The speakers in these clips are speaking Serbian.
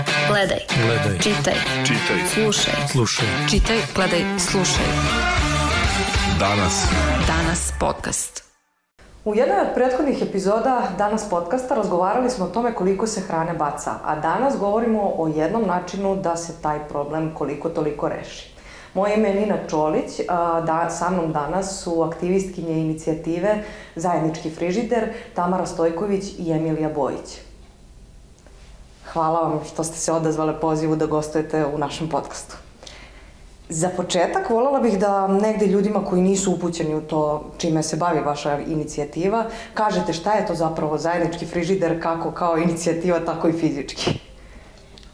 Gledaj. Gledaj. Čitaj. Čitaj. Slušaj. Slušaj. Čitaj, gledaj, slušaj. Danas podcast. U jednoj od prethodnih epizoda Danas podcasta razgovarali smo o tome koliko se hrane baca, a danas govorimo o jednom načinu da se taj problem koliko toliko reši. Moje ime je Nina Čolić, sa mnom danas su aktivistkinje inicijative Zajednički frižider, Tamara Stojković i Emilija Bojić. Hvala vam što ste se odazvale pozivu da gostujete u našem podcastu. Za početak voljela bih da negde ljudima koji nisu upućeni u to čime se bavi vaša inicijativa, kažete šta je to zapravo Zajednički frižider, kako kao inicijativa, tako i fizički.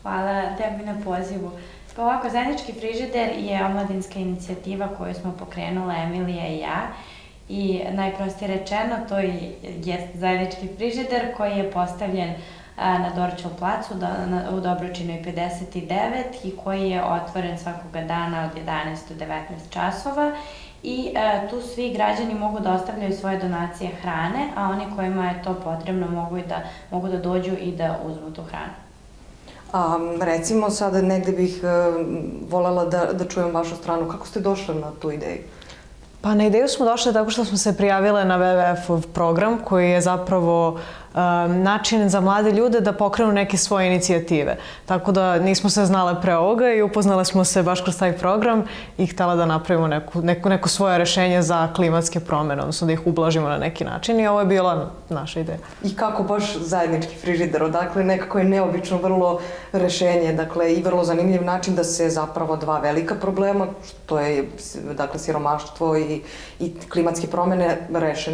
Hvala tebi na pozivu. Pa ovako, Zajednički frižider je omladinska inicijativa koju smo pokrenula Emilija i ja. I najprostije rečeno, to je Zajednički frižider koji je postavljen na Dorćol placu u Dobročinoj 59 i koji je otvoren svakoga dana od 11 do 19 časova i tu svi građani mogu da ostavljaju svoje donacije hrane, a oni kojima je to potrebno mogu da dođu i da uzmu tu hranu. Recimo sada negde bih voljela da čujem vašu stranu. Kako ste došli na tu ideju? Pa na ideju smo došli tako što smo se prijavile na WWF-ov program koji je zapravo način za mlade ljude da pokrenu neke svoje inicijative. Tako da nismo se znale pre ovoga i upoznale smo se baš kroz taj program i htjela da napravimo neko svoje rešenje za klimatske promene, odnosno da ih ublažimo na neki način i ovo je bila naša ideja. I kako baš Zajednički frižider? Odakle nekako je neobično vrlo rešenje, dakle i vrlo zanimljiv način da se zapravo dva velika problema, što je dakle siromaštvo i klimatske promene reše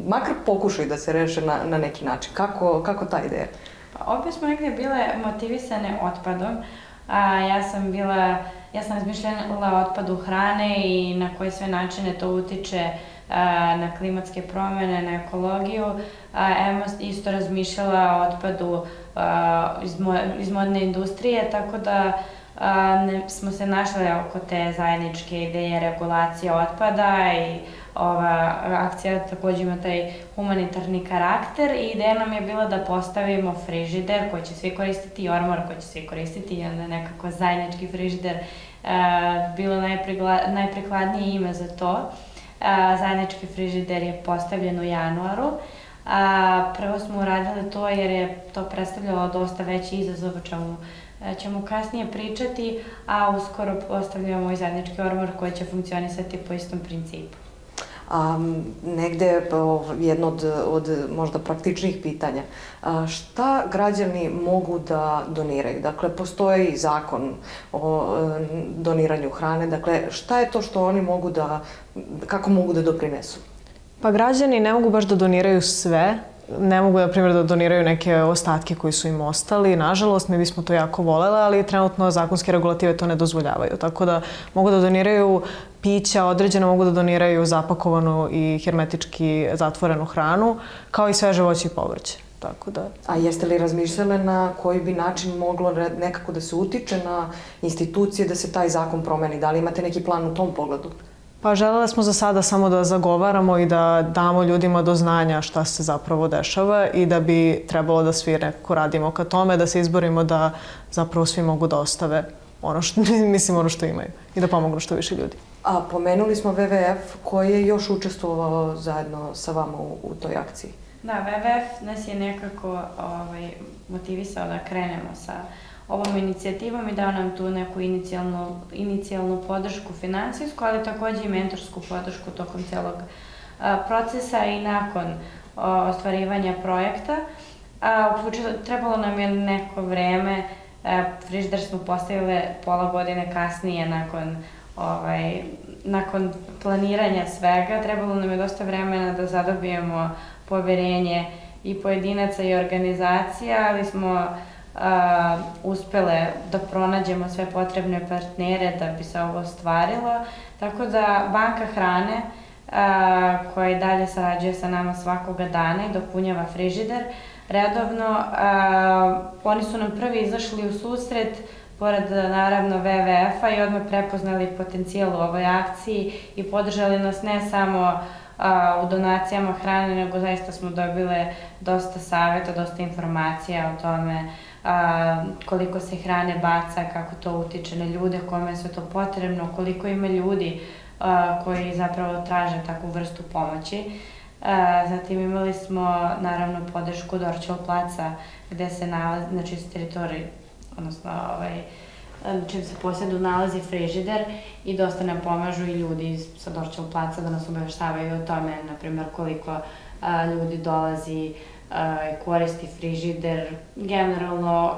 makar pokušaju da se reše na neki način. Kako ta ideja? Obje smo negdje bile motivisane otpadom. Ja sam razmišljala o otpadu hrane i na koje sve načine to utiče na klimatske promene, na ekologiju. Isto razmišljala o otpadu iz modne industrije, tako da smo se našli oko te zajedničke ideje regulacije otpada i ova akcija također ima taj humanitarni karakter i ideja nam je bila da postavimo frižider koji će svi koristiti i ormar koji će svi koristiti i onda nekako Zajednički frižider bilo najprikladnije ime za to. Zajednički frižider je postavljen u januaru. Prvo smo uradili to jer je to predstavljalo dosta veći izazov o čemu ćemo kasnije pričati, a uskoro postavljamo i zajednički ormar koji će funkcionisati po istom principu. Negde jedno od možda praktičnijih pitanja. Šta građani mogu da doniraju? Dakle, postoji zakon o doniranju hrane. Dakle, šta je to što oni kako mogu da doprinesu? Pa građani ne mogu baš da doniraju sve. Ne mogu, na primjer, da doniraju neke ostatke koji su im ostali. Nažalost, mi bismo to jako voljeli, ali trenutno zakonske regulative to ne dozvoljavaju. Tako da mogu da doniraju pića, određeno mogu da doniraju zapakovanu i hermetički zatvorenu hranu, kao i sveže voće i povrće. Tako da... A jeste li razmišljale na koji bi način moglo nekako da se utiče na institucije da se taj zakon promeni? Da li imate neki plan u tom pogledu? Pa željela smo za sada samo da zagovaramo i da damo ljudima do znanja šta se zapravo dešava i da bi trebalo da svi nekako radimo ka tome, da se izborimo da zapravo svi mogu da ostave ono što imaju i da pomognu što više ljudi. A pomenuli smo WWF koji je još učestvovao zajedno sa vama u toj akciji. Da, WWF nas je nekako motivisao da krenemo sa ovom inicijativom i dao nam tu neku inicijalnu podršku finansijsku, ali također i mentorsku podršku tokom celog procesa i nakon ostvarivanja projekta. Trebalo nam je neko vreme, frižider smo postavile pola godine kasnije nakon planiranja svega. Trebalo nam je dosta vremena da zadobijemo poverenje i pojedinaca i organizacija, ali smo uspele da pronađemo sve potrebne partnere da bi se ovo ostvarilo. Tako da Banka hrane, koja i dalje sarađuje sa nama svakoga dana i dopunjava frižider, redovno, oni su nam prvi izašli u susret, pored naravno WWF-a, i odmah prepoznali potencijal u ovoj akciji i podržali nas ne samo u donacijama hrane, nego zaista smo dobile dosta savjeta, dosta informacija o tome koliko se hrane baca, kako to utiče na ljude, kome je sve to potrebno, koliko ima ljudi koji zapravo traže takvu vrstu pomoći. Zatim imali smo naravno podršku Dorćol placa gde se nalazi, znači s teritorije, odnosno čim se posjedu nalazi frižider i dosta nam pomažu i ljudi sa Dorćol placa da nas obaveštavaju o tome, na primjer koliko ljudi dolazi i koristi frižider. Generalno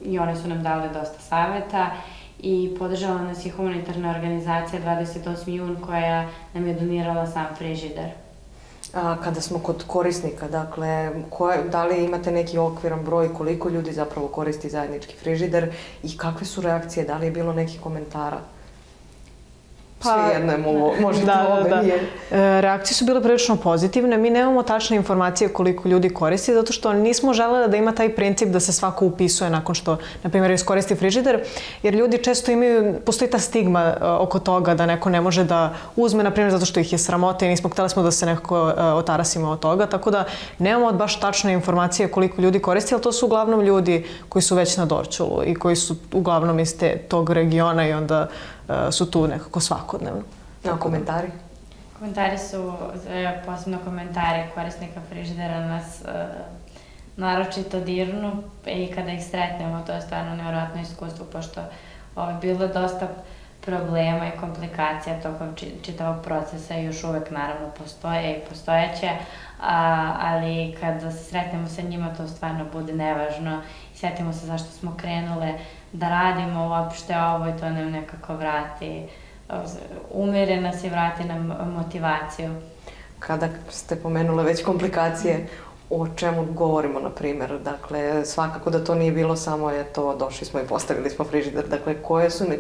i oni su nam dali dosta saveta i podržala nas i humanitarna organizacija 28. jun koja nam je donirala sam frižider. Kada smo kod korisnika, dakle, da li imate neki okviran broj koliko ljudi zapravo koristi zajednički frižider i kakve su reakcije, da li je bilo nekih komentara? Svejedno je, možete nije. Reakcije su bile prilično pozitivne. Mi nemamo tačne informacije koliko ljudi koristi, zato što nismo želeli da ima taj princip da se svako upisuje nakon što, na primjer, iskoristi frižider, jer ljudi često imaju, postoji ta stigma oko toga da neko ne može da uzme, na primjer, zato što ih je sramota i hteli smo da se nekako otarasimo od toga, tako da nemamo baš tačne informacije koliko ljudi koristi, ali to su uglavnom ljudi koji su već na Dorćolu i koji su uglavnom iz tog regiona i onda su tu nekako svakodnevno. A komentari? Komentari su, posebno komentari korisnika frižidera nas naročito dirnu i kada ih sretnemo, to je stvarno nevjerojatno iskustvo, pošto bilo dosta problema i komplikacija tokom čitavog procesa i još uvek naravno postoje i postojeće, ali kada se sretnemo sa njima to stvarno bude nevažno i sjetimo se zašto smo krenule da radimo uopšte ovo i to nam nekako vrati, umire nas i vrati nam motivaciju. Kada ste pomenule već komplikacije, o čemu govorimo, na primjer? Dakle, svakako da to nije bilo samo, došli smo i postavili smo frižider. Dakle,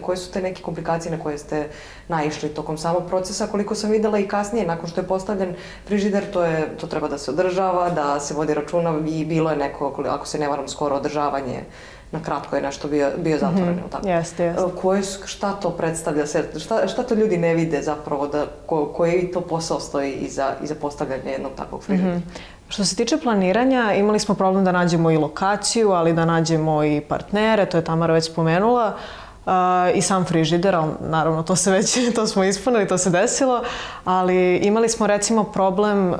koje su te neke komplikacije na koje ste naišli tokom samog procesa? Koliko sam videla i kasnije, nakon što je postavljen frižider, to treba da se održava, da se vodi računa i bilo je neko, ako se ne varam, skoro održavanje. Na kratko je nešto bio zatvoren, ili tako? Jeste. Šta to predstavlja? Šta to ljudi ne vide zapravo, koji to posao stoji iza postavljanja jednog takvog frižidera? Što se tiče planiranja, imali smo problem da nađemo i lokaciju, ali da nađemo i partnere, to je Tamara već spomenula, i sam frižider, ali naravno to smo ispunili, to se desilo, ali imali smo recimo problem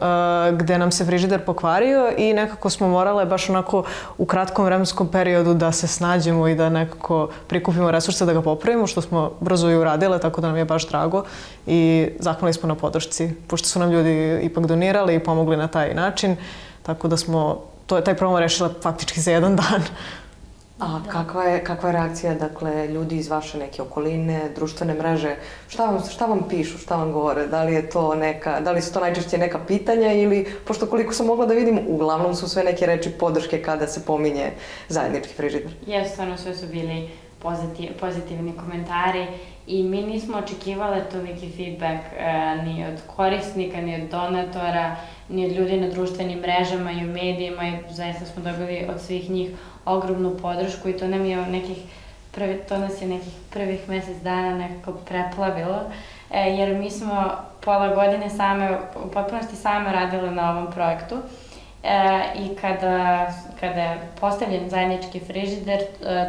gde nam se frižider pokvario i nekako smo morale baš onako u kratkom vremenskom periodu da se snađemo i da nekako prikupimo resurse da ga popravimo, što smo brzo i uradile, tako da nam je baš drago i zahvalili smo na podršci, pošto su nam ljudi ipak donirali i pomogli na taj način, tako da smo taj problem rešila faktički za jedan dan. A kakva je reakcija, dakle, ljudi iz vaše neke okoline, društvene mreže? Šta vam pišu, šta vam govore? Da li su to najčešće neka pitanja ili, pošto koliko sam mogla da vidim, uglavnom su sve neke reči podrške kada se pominje zajednički frižider? Jesu, stvarno sve su bili pozitivni komentari i mi nismo očekivale toliki feedback ni od korisnika, ni od donatora, ni od ljudi na društvenim mrežama i u medijima i zaista smo dobili od svih njih ogromnu podršku i to nas je nekih prvih mjesec dana nekako preplavilo, jer mi smo pola godine u potpunosti same radile na ovom projektu i kada je postavljen zajednički frižider,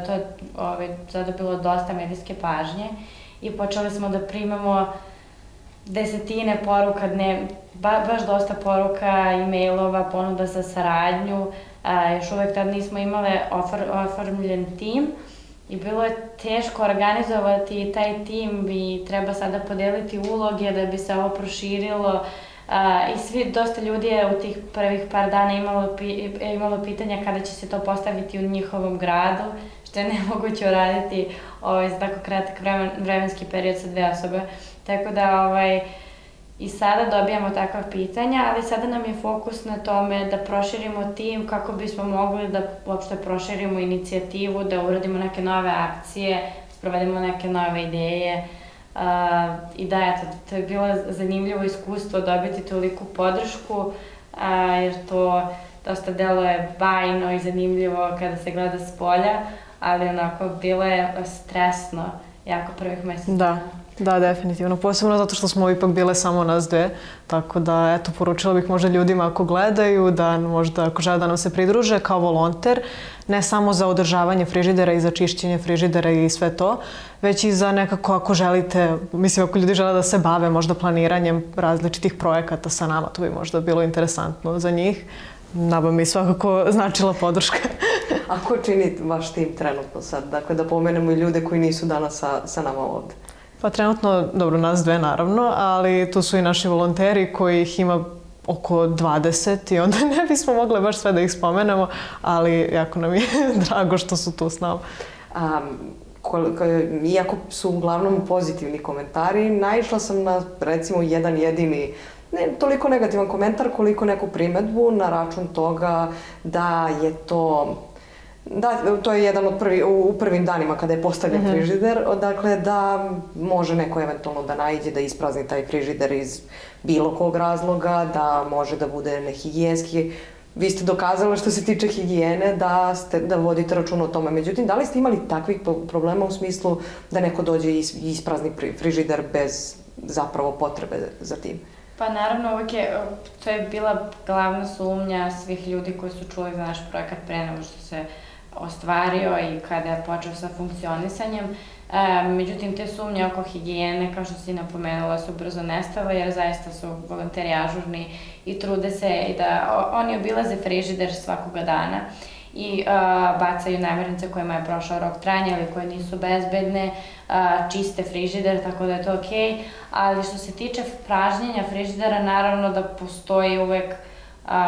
to je zadobilo dosta medijske pažnje i počeli smo da primamo desetine poruka, baš dosta poruka, e-mailova, ponuda za saradnju. Još uvek tad nismo imale oformljen tim i bilo je teško organizovati taj tim i treba sada podeliti uloge da bi se ovo proširilo i dosta ljudi je u tih prvih par dana imalo pitanja kada će se to postaviti u njihovom gradu, što je nemoguće uraditi za tako kratak vremenski period sa 2 osobe. Tako da i sada dobijamo takva pitanja, ali sada nam je fokus na tome da proširimo tim kako bismo mogli da uopšte proširimo inicijativu, da uradimo neke nove akcije, sprovedemo neke nove ideje. I da, eto, to je bilo zanimljivo iskustvo dobiti toliku podršku, jer to dosta deluje bajno i zanimljivo kada se gleda s polja, ali onako bilo je stresno jako prvih mjeseci. Da, Da, definitivno. Posebno zato što smo ipak bile samo nas dve. Tako da, eto, poručila bih možda ljudima ako gledaju, da možda ako žele da nam se pridruže kao volonter, ne samo za održavanje frižidera i za čišćenje frižidera i sve to, već i za nekako ako želite, mislim ako ljudi žele da se bave možda planiranjem različitih projekata sa nama, to bi možda bilo interesantno za njih. Nama bi svakako značila podrška. A ko čini vaš tim trenutno sad? Dakle, da pomenemo i ljude koji nisu danas sa nama ovde. Pa trenutno, dobro, nas dve naravno, ali tu su i naši volonteri kojih ima oko 20 i onda ne bismo mogle baš sve da ih spomenemo, ali jako nam je drago što su tu s nama. Iako su uglavnom pozitivni komentari, naišla sam na recimo jedan jedini, ne toliko negativan komentar koliko neku primetbu na račun toga da je to... Da, to je jedan od u prvim danima kada je postavljen frižider, dakle da može neko eventualno da naiđe da isprazni taj frižider iz bilo kog razloga, da može da bude nehigijenski. Vi ste dokazali što se tiče higijene da vodite računa o tome. Međutim, da li ste imali takvih problema u smislu da neko dođe i isprazni frižider bez zapravo potrebe za tim? Pa naravno, uvijek to je bila glavna sumnja svih ljudi koji su čuli za naš projekat pre nego što se ostvario i kada je počeo sa funkcionisanjem. Međutim, te sumnje oko higijene, kao što si napomenula, su brzo nestale jer zaista su volonteri ažurni i trude se i da oni obilaze frižider svakoga dana i bacaju namirnice kojima je prošao rok trajanja ili koje nisu bezbedne, čiste frižider, tako da je to okej. Ali što se tiče pražnjenja frižidera, naravno da postoji uvek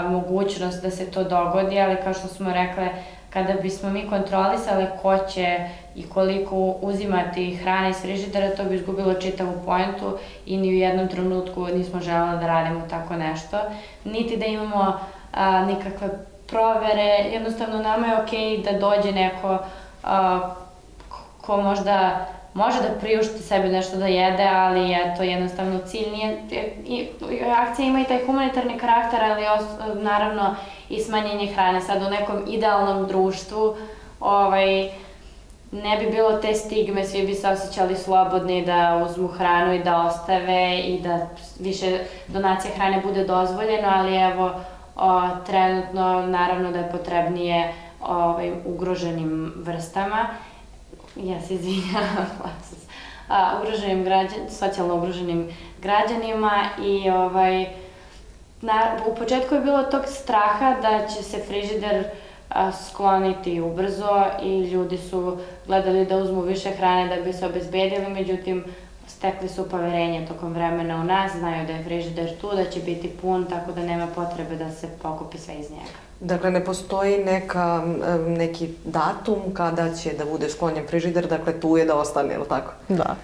mogućnost da se to dogodi, ali kao što smo rekle, kada bismo mi kontrolisali ko će i koliko uzimati hrane iz frižidera, to bi izgubilo čitavu poentu i ni u jednom trenutku nismo želeli da radimo tako nešto. Niti da imamo nikakve provere, jednostavno nama je okej da dođe neko ko možda može da priušti sebi nešto da jede, ali eto, jednostavno cilj nije... Akcija ima i taj humanitarni karakter, ali naravno i smanjenje hrane. Sad u nekom idealnom društvu ne bi bilo te stigme, svi bi se osjećali slobodni da uzmu hranu i da ostave i da više donacija hrane bude dozvoljeno, ali evo, trenutno naravno da je potrebnije ugroženim vrstama. Ja se izvinjavam, socijalno ugroženim građanima i u početku je bilo tog straha da će se frižider skloniti ubrzo i ljudi su gledali da uzmu više hrane da bi se obezbedili, međutim stekli su poverenje tokom vremena u nas, znaju da je frižider tu, da će biti pun, tako da nema potrebe da se pokupi sve iz njega. Dakle, ne postoji neki datum kada će da bude sklonjen frižider, dakle tu je da ostane, ili tako? Da.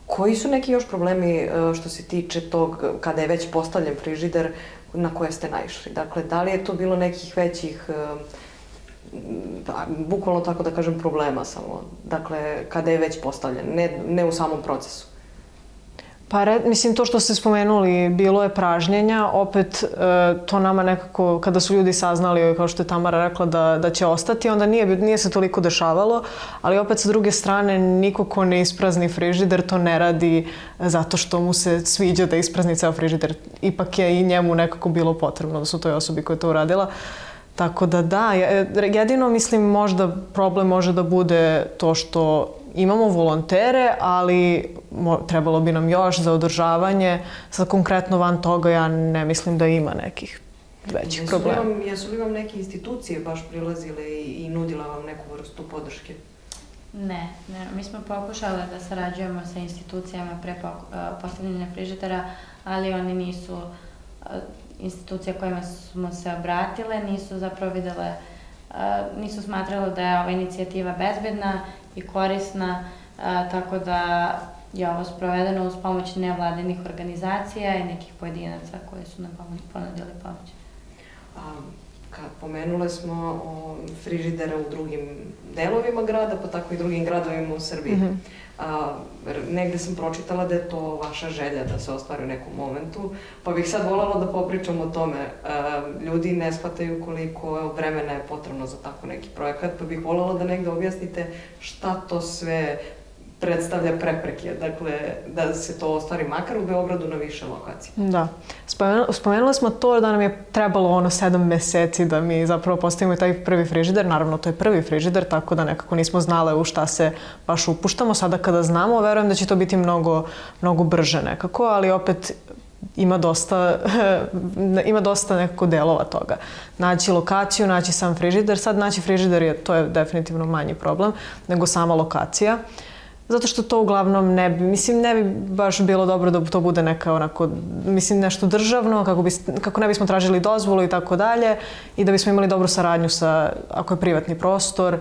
Koji su neki još problemi što se tiče tog, kada je već postavljen frižider, na koje ste naišli? Dakle, da li je to bilo nekih većih, bukvalno tako da kažem, problema samo? Dakle, kada je već postavljen, ne u samom procesu? Pa, mislim, to što ste spomenuli, bilo je pražnjenja, opet to nama nekako, kada su ljudi saznali, kao što je Tamara rekla, da će ostati, onda nije se toliko dešavalo, ali opet sa druge strane, niko ko ne isprazni frižider to ne radi zato što mu se sviđa da isprazni ceo frižider. Ipak je i njemu nekako bilo potrebno da su toj osobi koja je to uradila. Tako da, jedino mislim možda problem može da bude to što imamo volontere, ali trebalo bi nam još za održavanje. Sad konkretno van toga ja ne mislim da ima nekih većih problema. Jesu li vam neke institucije baš prilazile i nudile vam neku vrstu podrške? Ne. Mi smo pokušali da sarađujemo sa institucijama pre postavljanja frižidera, ali oni nisu institucije kojima smo se obratile, nisu zapravo videle, nisu smatrali da je ova inicijativa bezbedna i korisna, tako da je ovo sprovedeno uz pomoć nevladinih organizacija i nekih pojedinaca koji su nam ponudili pomoć. Pomenule smo frižidere u drugim delovima grada, pa tako i drugim gradovima u Srbiji. Negde sam pročitala da je to vaša želja da se ostvari u nekom momentu, pa bih sad voljela da popričam o tome. Ljudi ne shvataju koliko vremena je potrebno za tako neki projekat, pa bih voljela da negde objasnite šta to sve predstavlja prepreke, dakle, da se to ostvari makar u Beogradu na više lokacija. Da. Spomenuli smo to da nam je trebalo 7 meseci da mi zapravo postavimo taj prvi frižider. Naravno, to je prvi frižider, tako da nekako nismo znale u šta se baš upuštamo. Sada kada znamo, verujem da će to biti mnogo brže nekako, ali opet ima dosta nekako delova toga. Naći lokaciju, naći sam frižider. Sad naći frižider to je definitivno manji problem nego sama lokacija. Zato što to uglavnom ne bi baš bilo dobro da to bude neka nešto državno, kako ne bismo tražili dozvolu i tako dalje i da bismo imali dobru saradnju ako je privatni prostor.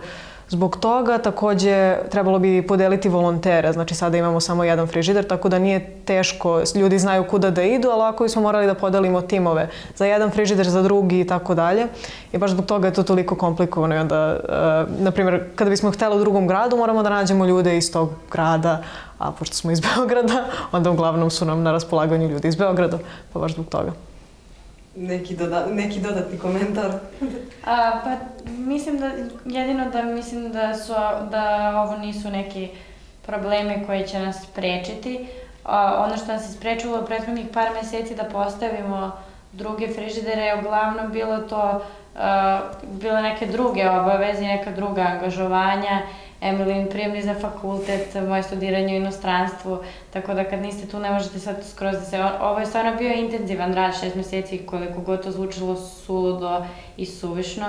Zbog toga takođe trebalo bi podeliti volontere, znači sada imamo samo jedan frižider, tako da nije teško, ljudi znaju kuda da idu, ali ako bismo morali da podelimo timove za jedan frižider, za drugi i tako dalje. I baš zbog toga je to toliko komplikovano i onda, na primjer, kada bismo htjeli u drugom gradu, moramo da nađemo ljude iz tog grada, a pošto smo iz Beograda, onda uglavnom su nam na raspolaganju ljudi iz Beograda, pa baš zbog toga. Neki dodatni komentar? Pa mislim da ovo nisu neki problemi koji će nas sprečiti. Ono što nas je sprečilo u prethodnih par meseci da postavimo druge frižidere je uglavnom bilo neke druge obaveze, neka druga angažovanja. Emilin prijemni za fakultet, moje studiranje u inostranstvu, tako da kad niste tu ne možete sad skroz da se... Ovo je stvarno bio intenzivan rad, 6 meseci, koliko god to zvučilo suludo i suvišno.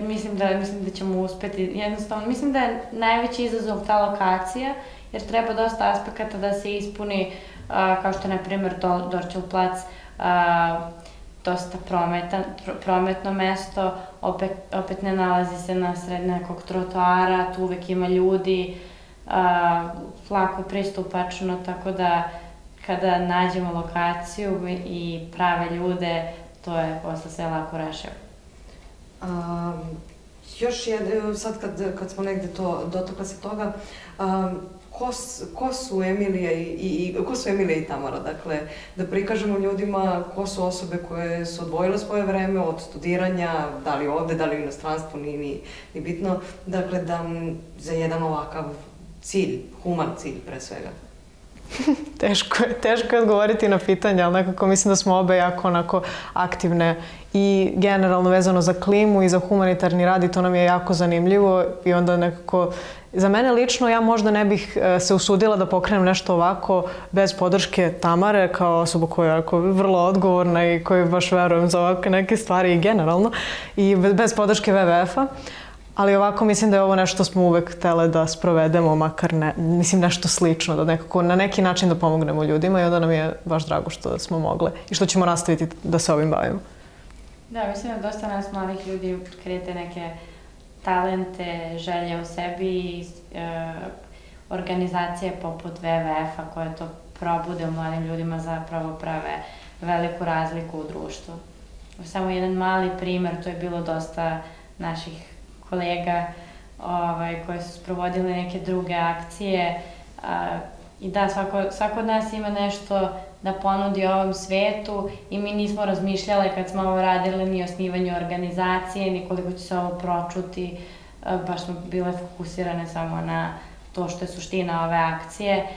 Mislim da ćemo uspeti, jednostavno, mislim da je najveći izazov ta lokacija, jer treba dosta aspekata da se ispuni, kao što je, na primjer, Dorćol plac, dosta prometno mesto, opet ne nalazi se na sred nekog trotoara, tu uvek ima ljudi, lako pristupačno, tako da kada nađemo lokaciju i prave ljude, to je posle sve lako rešivo. Još sad kad smo negde dotakle se toga, ko su Emilija i Tamara? Dakle, da prikažemo ljudima ko su osobe koje su odvojile svoje vreme od studiranja, da li ovde, da li u inostranstvu, nije ni bitno. Dakle, da za jedan ovakav cilj, human cilj pre svega. Teško je odgovoriti na pitanje, ali nekako mislim da smo obe jako aktivne i generalno vezano za klimu i za humanitarni rad i to nam je jako zanimljivo i onda nekako, za mene lično, ja možda ne bih se usudila da pokrenem nešto ovako bez podrške Tamare kao osoba koja je vrlo odgovorna i koju baš verujem za ovakve neke stvari i generalno i bez podrške WWF-a. Ali ovako mislim da je ovo nešto smo uvek htele da sprovedemo, makar nešto slično, da nekako na neki način da pomognemo ljudima i onda nam je baš drago što smo mogle i što ćemo nastaviti da se ovim bavimo. Da, mislim da dosta nas mladih ljudi krije neke talente, želje u sebi i organizacije poput WWF-a koje to probude u mladim ljudima zapravo prave veliku razliku u društvu. Samo jedan mali primer, to je bilo dosta naših kolega koji su sprovodili neke druge akcije i da, svako od nas ima nešto da ponudi ovom svetu i mi nismo razmišljale kad smo ovo radili ni o osnivanju organizacije, ni koliko će se ovo pročuti, baš smo bile fokusirane samo na to što je suština ove akcije.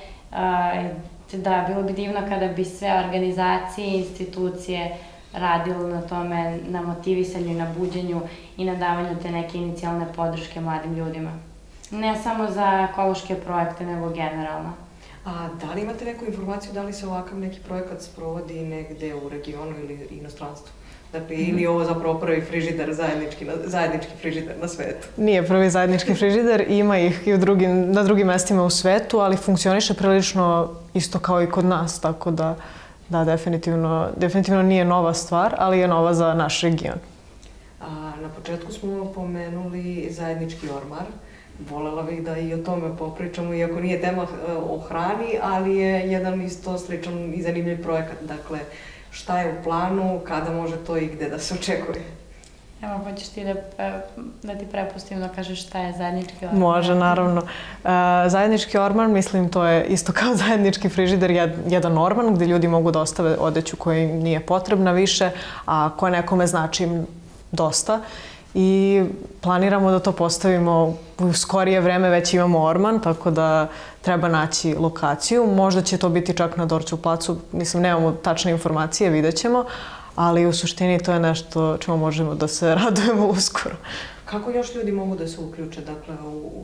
Da, bilo bi divno kada bi sve organizacije i institucije radilo na tome, na motivisanju i na buđenju i na davanju te neke inicijalne podrške mladim ljudima. Ne samo za ekološke projekte, nego generalno. A da li imate neku informaciju da li se ovakav neki projekat sprovodi negde u regionu ili inostranstvu? Dakle, ili ovo zapravo prvi frižider, zajednički frižider na svetu? Nije prvi zajednički frižider, ima ih i na drugim mestima u svetu, ali funkcioniše prilično isto kao i kod nas, tako da da, definitivno nije nova stvar, ali je nova za naš region. Na početku smo pomenuli zajednički ormar. Volela bih da i o tome popričamo, iako nije tema o hrani, ali je jedan isto sličan i zanimljiv projekat. Dakle, šta je u planu, kada može to i gde da se očekuje? Evo, hoćeš ti da ti prepustim da kažeš šta je zajednički ormar? Može, naravno. Zajednički ormar, mislim, to je isto kao zajednički frižider, jedan orman gde ljudi mogu da ostave odeću koja im nije potrebna više, a koja nekome znači dosta. i planiramo da to postavimo u skorije vreme, već imamo orman, tako da treba naći lokaciju. Možda će to biti čak na Dorćol placu, mislim, nemamo tačne informacije, vidjet ćemo, ali u suštini to je nešto čemu možemo da se radujemo uskoro. Kako još ljudi mogu da se uključe, dakle,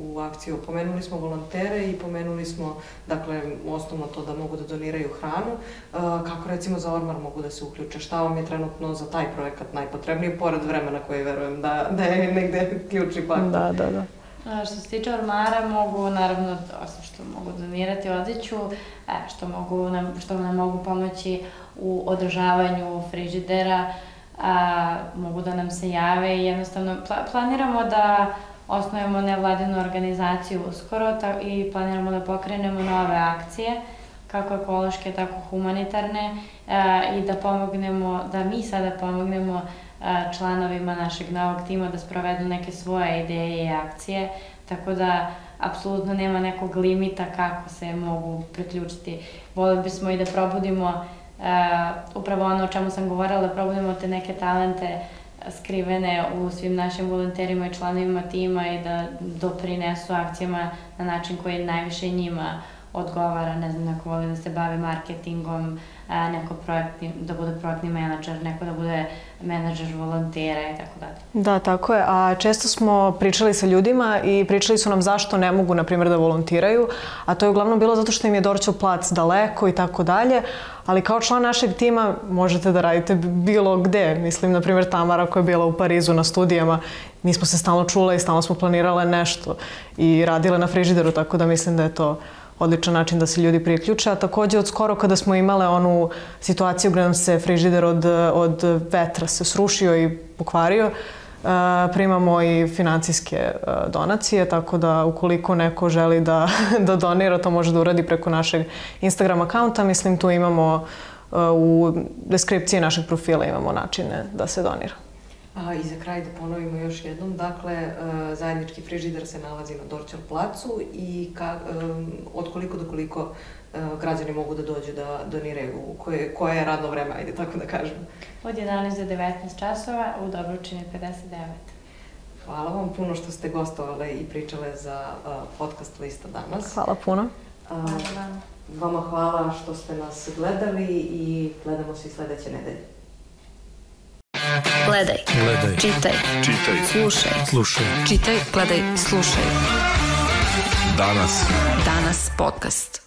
u akciju? Pomenuli smo volontere i pomenuli smo, dakle, osnovno to da mogu da doniraju hranu. Kako, recimo, za ormar mogu da se uključe? Šta vam je trenutno za taj projekat najpotrebnije, pored vremena koje verujem da je negde ključni faktor? Da. Što se tiče ormara, mogu, naravno, osim što mogu donirati odeću, što nam mogu pomoći u održavanju frižidera, mogu da nam se jave i jednostavno planiramo da osnujemo nevladinu organizaciju uskoro i planiramo da pokrenemo nove akcije, kako ekološke, tako humanitarne, i da mi sada pomognemo članovima našeg novog tima da sprovedu neke svoje ideje i akcije, tako da apsolutno nema nekog limita kako se mogu priključiti. Voljeli bismo i da probudimo upravo ono o čemu sam govorila, da probudimo te neke talente skrivene u svim našim volonterima i članovima tima i da doprinesu akcijama na način koji najviše njima odgovara. Ne znam, neko voli da se bavi marketingom, neko da bude projektni menadžer, neko da bude menadžer volontera i tako dalje. Da, tako je. A često smo pričali sa ljudima i pričali su nam zašto ne mogu, na primjer, da volontiraju, a to je uglavnom bilo zato što im je Dorćol plac daleko i tako dalje, ali kao član našeg tima možete da radite bilo gde. Mislim, na primjer, Tamara koja je bila u Parizu na studijama, mi smo se stalno čule i stalno smo planirale nešto i radile na frižideru, tako da mislim da je to odličan način da se ljudi priključe. A takođe od skoro kada smo imale onu situaciju gde nam se frižider od vetra se srušio i pokvario, primamo i financijske donacije, tako da ukoliko neko želi da donira, to može da uradi preko našeg Instagram akaunta. Mislim, tu imamo u deskripciji našeg profila imamo načine da se donira. I za kraj da ponovimo još jednom, dakle, zajednički frižider se nalazi na Dorćol placu i od koliko do koliko građani mogu da dođu da doniraju, koje je radno vreme, ajde tako da kažem? Od 11 do 19 časova, u Dobručini 59. Hvala vam puno što ste gostovale i pričale za podcast Lista danas. Hvala puno. Vama hvala što ste nas gledali i gledamo se i sledeće nedelje. Gledaj. Čitaj. Slušaj. Čitaj, gledaj, slušaj. Danas podcast.